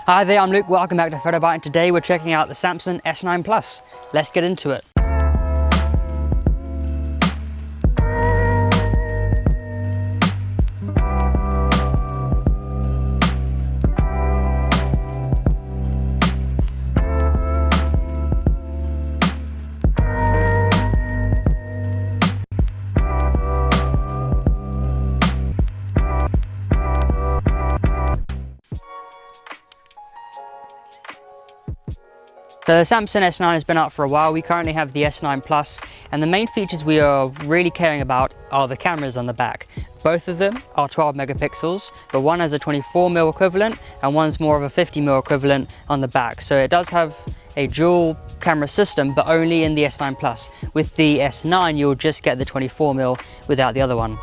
Hi there, I'm Luke, welcome back to PhotoBite, and today we're checking out the Samsung S9 Plus. Let's get into it. The Samsung S9 has been out for a while. We currently have the S9 Plus, and the main features we are really caring about are the cameras on the back. Both of them are 12 megapixels, but one has a 24mm equivalent and one's more of a 50mm equivalent on the back. So it does have a dual camera system, but only in the S9 Plus. With the S9, you'll just get the 24mm without the other one.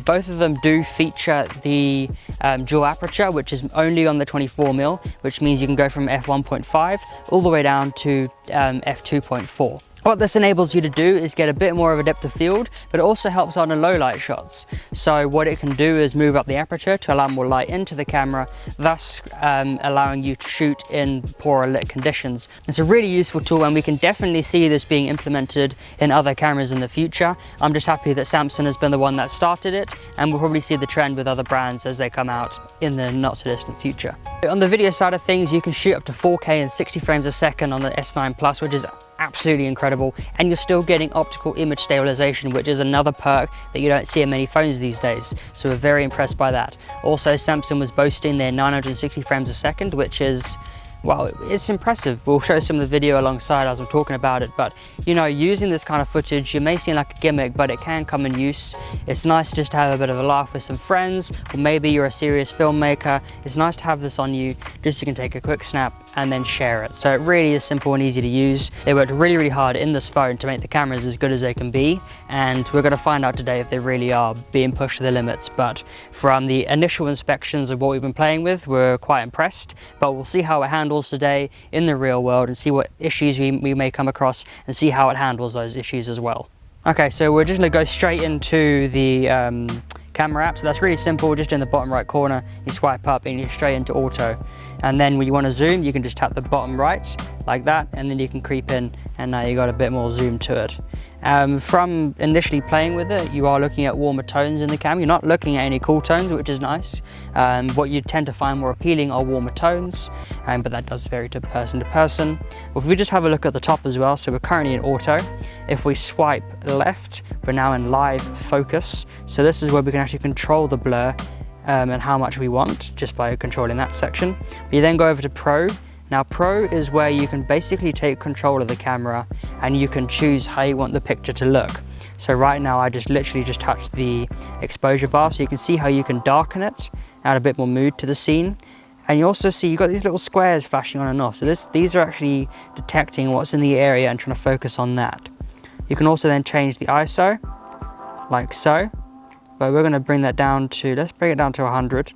Both of them do feature the dual aperture, which is only on the 24mm, which means you can go from f1.5 all the way down to f2.4. What this enables you to do is get a bit more of a depth of field, but it also helps on the low light shots. So what it can do is move up the aperture to allow more light into the camera, thus allowing you to shoot in poorer lit conditions. It's a really useful tool, and we can definitely see this being implemented in other cameras in the future. I'm just happy that Samsung has been the one that started it, and we'll probably see the trend with other brands as they come out in the not so distant future. On the video side of things, you can shoot up to 4K and 60 frames a second on the S9 Plus, which is absolutely incredible, and you're still getting optical image stabilization, which is another perk that you don't see in many phones these days. So we're very impressed by that. Also, Samsung was boasting their 960 frames a second, which is, well, it's impressive. We'll show some of the video alongside as I'm talking about it, but you know, using this kind of footage, it may seem like a gimmick, but it can come in use. It's nice just to have a bit of a laugh with some friends, or maybe you're a serious filmmaker. It's nice to have this on you, just so you can take a quick snap and then share it. So it really is simple and easy to use. They worked really hard in this phone to make the cameras as good as they can be, and we're going to find out today if they really are being pushed to the limits. But from the initial inspections of what we've been playing with, we're quite impressed, but we'll see how it handles today in the real world and see what issues we may come across and see how it handles those issues as well. Okay, so we're just going to go straight into the camera app. So that's really simple. Just in the bottom right corner, you swipe up and you're straight into auto. And then when you want to zoom, you can just tap the bottom right like that, and then you can creep in, and now you got a bit more zoom to it. From initially playing with it, you are looking at warmer tones in the camera. You're not looking at any cool tones, which is nice. What you tend to find more appealing are warmer tones, but that does vary to person. Well, if we just have a look at the top as well, so we're currently in auto. If we swipe left, we're now in live focus. So this is where we can actually control the blur and how much we want, just by controlling that section. We then go over to Pro. Now Pro is where you can basically take control of the camera and you can choose how you want the picture to look. So right now I literally just touched the exposure bar, so you can see how you can darken it, add a bit more mood to the scene. And you also see you've got these little squares flashing on and off. So these are actually detecting what's in the area and trying to focus on that. You can also then change the ISO, like so. But we're going to bring that down to, let's bring it down to 100.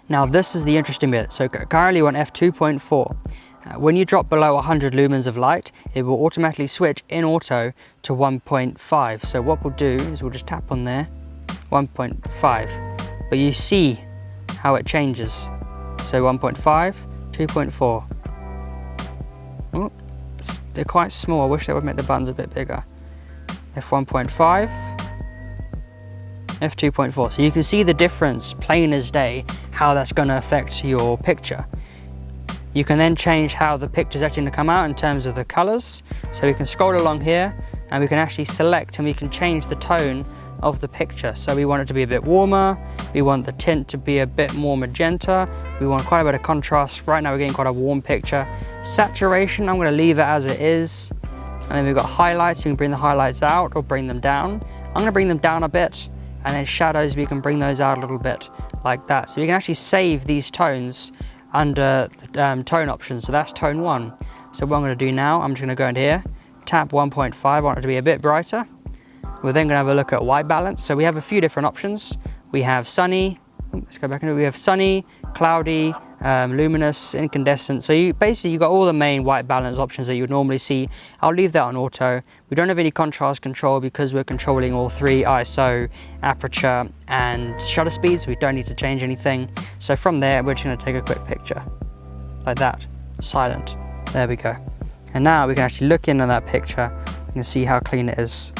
Now this is the interesting bit. So currently we're on f2.4. When you drop below 100 lumens of light, it will automatically switch in auto to 1.5. So what we'll do is we'll just tap on there, 1.5. But you see how it changes. So 1.5, 2.4. Oh, they're quite small. I wish they would make the buttons a bit bigger. f1.5. f2.4. So you can see the difference plain as day, how that's going to affect your picture. You can then change how the picture is actually going to come out in terms of the colors. So we can scroll along here and we can actually select, and we can change the tone of the picture. So we want it to be a bit warmer, we want the tint to be a bit more magenta, we want quite a bit of contrast. Right now we're getting quite a warm picture. Saturation, I'm going to leave it as it is. And then we've got highlights, you can bring the highlights out or bring them down. I'm going to bring them down a bit. And then shadows, we can bring those out a little bit like that. So we can actually save these tones under the tone options. So that's tone 1. So what I'm going to do now, I'm just going to go in here, tap 1.5, I want it to be a bit brighter. We're then going to have a look at white balance. So we have a few different options. We have sunny, let's go back into it. We have sunny, cloudy, luminous, incandescent. So you got all the main white balance options that you would normally see. I'll leave that on auto. We don't have any contrast control because we're controlling all three: ISO, aperture, and shutter speeds. We don't need to change anything. So from there, we're just going to take a quick picture like that, silent. There we go. And now we can actually look in on that picture. We can see how clean it is.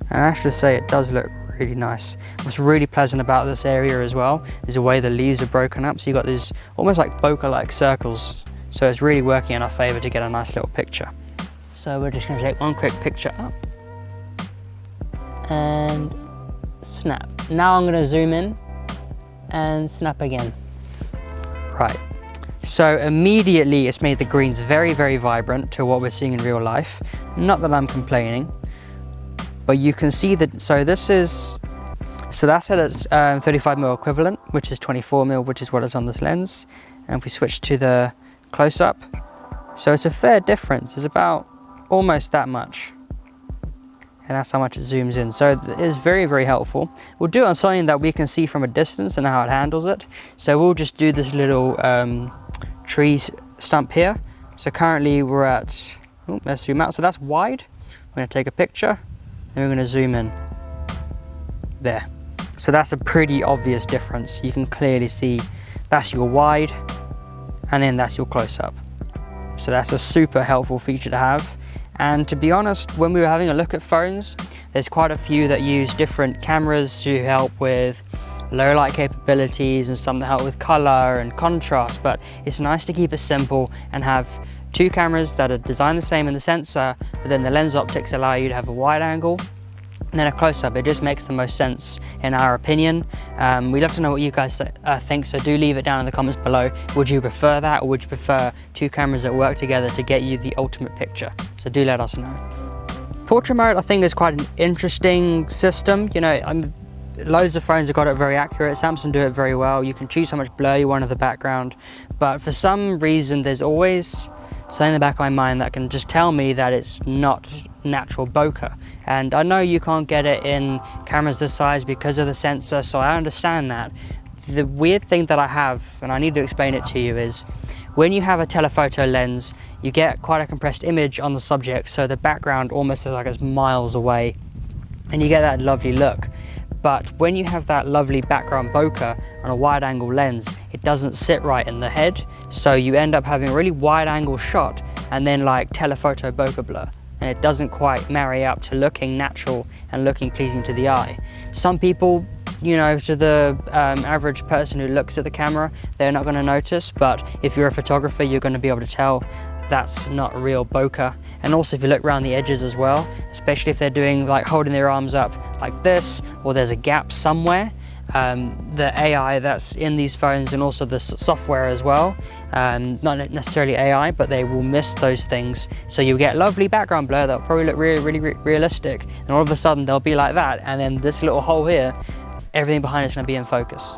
And I have to say, it does look really nice. What's really pleasant about this area as well is the way the leaves are broken up. So you've got these almost like bokeh-like circles. So it's really working in our favor to get a nice little picture. So we're just going to take one quick picture up and snap. Now I'm going to zoom in and snap again. Right. So immediately it's made the greens very, very vibrant to what we're seeing in real life. Not that I'm complaining, but you can see that, so that's at its 35mm equivalent, which is 24mm, which is what is on this lens. And if we switch to the close-up, so it's a fair difference. It's about almost that much. And that's how much it zooms in. So it is very, very helpful. We'll do it on something that we can see from a distance and how it handles it. So we'll just do this little tree stump here. So currently we're at, let's zoom out. So that's wide. We're going to take a picture. And we're going to zoom in there. So that's a pretty obvious difference. You can clearly see that's your wide and then that's your close-up. So that's a super helpful feature to have. And to be honest, when we were having a look at phones, there's quite a few that use different cameras to help with low light capabilities and some that help with color and contrast, but it's nice to keep it simple and have two cameras that are designed the same in the sensor, but then the lens optics allow you to have a wide angle and then a close-up. It just makes the most sense in our opinion. We'd love to know what you guys think, so do leave it down in the comments below. Would you prefer that, or would you prefer two cameras that work together to get you the ultimate picture? So do let us know. Portrait mode I think is quite an interesting system. You know, loads of phones have got it very accurate. Samsung do it very well. You can choose how much blur you want in the background, but for some reason there's always something in the back of my mind that can just tell me that it's not natural bokeh. And I know you can't get it in cameras this size because of the sensor, so I understand that. The weird thing that I have, and I need to explain it to you, is when you have a telephoto lens, you get quite a compressed image on the subject, so the background almost looks like it's miles away, and you get that lovely look. But when you have that lovely background bokeh on a wide angle lens, it doesn't sit right in the head. So you end up having a really wide angle shot and then like telephoto bokeh blur. And it doesn't quite marry up to looking natural and looking pleasing to the eye. Some people, you know, to the average person who looks at the camera, they're not going to notice. But if you're a photographer, you're going to be able to tell that's not real bokeh. And also if you look around the edges as well, especially if they're doing like holding their arms up like this, or there's a gap somewhere, the AI that's in these phones and also the software as well, not necessarily AI, but they will miss those things. So you get lovely background blur that'll probably look really, really realistic, and all of a sudden they'll be like that, and then this little hole here, everything behind it's going to be in focus.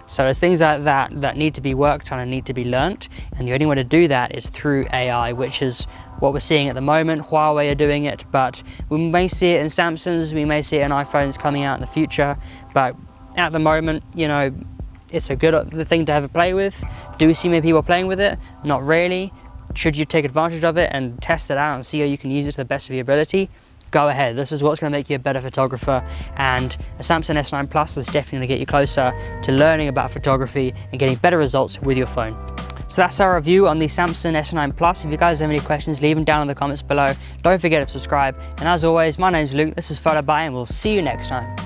So there's things like that that need to be worked on and need to be learnt, and the only way to do that is through AI, which is what we're seeing at the moment. Huawei are doing it, but we may see it in Samsungs, we may see it in iPhones coming out in the future, but at the moment, you know, it's a good thing to have a play with. Do we see many people playing with it? Not really. Should you take advantage of it and test it out and see how you can use it to the best of your ability? Go ahead. This is what's going to make you a better photographer, and a Samsung S9 Plus is definitely going to get you closer to learning about photography and getting better results with your phone. So that's our review on the Samsung S9 Plus. If you guys have any questions, leave them down in the comments below. Don't forget to subscribe, and as always, my name's Luke, this is Photo By, and we'll see you next time.